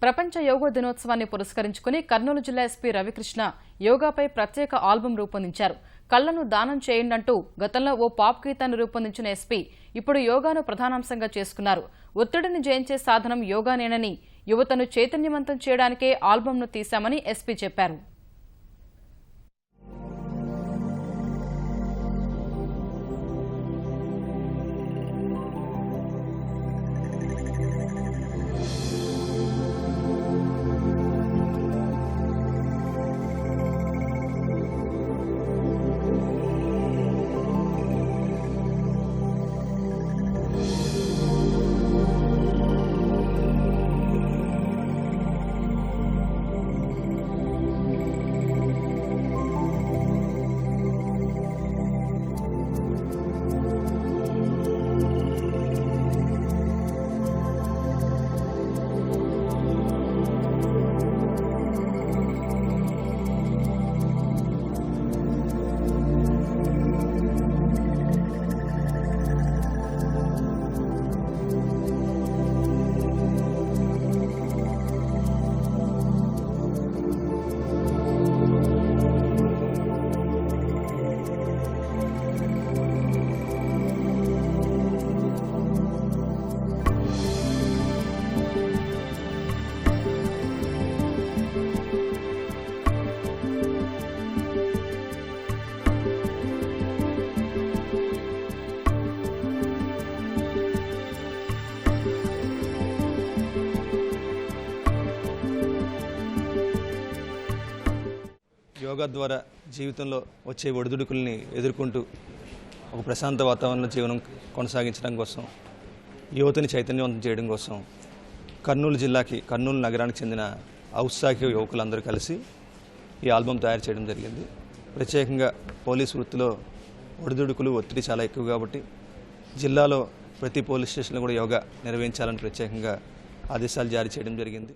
ప్రపంచ యోగా దినోత్సవాన్ని పురస్కరించుకుని కర్నూలు జిల్లా ఎస్పీ రవికృష్ణ యోగాపై ప్రత్యేక ఆల్బం రూపొందించారు. కళ్లను దానం చేయండంటూ గతంలో ఓ పాప్ గీతాన్ని రూపొందించిన ఎస్పీ ఇప్పుడు యోగాను ప్రధానాంశంగా చేసుకున్నారు. ఒత్తిడిని జయించే సాధనం యోగానేనని, యువతను చైతన్యవంతం చేయడానికే ఆల్బంను తీశామని ఎస్పీ చెప్పారు. యోగా ద్వారా జీవితంలో వచ్చే ఒడిదుడుకుల్ని ఎదుర్కొంటూ ఒక ప్రశాంత వాతావరణంలో జీవనం కొనసాగించడం కోసం, యువతని చైతన్యవంతం చేయడం కోసం కర్నూలు నగరానికి చెందిన ఔత్సాహిక యువకులందరూ కలిసి ఈ ఆల్బం తయారు చేయడం జరిగింది. ప్రత్యేకంగా పోలీసు వృత్తిలో ఒడిదుడుకులు, ఒత్తిడి చాలా ఎక్కువ కాబట్టి జిల్లాలో ప్రతి పోలీస్ స్టేషన్లో కూడా యోగా నిర్వహించాలని ప్రత్యేకంగా ఆదేశాలు జారీ చేయడం జరిగింది.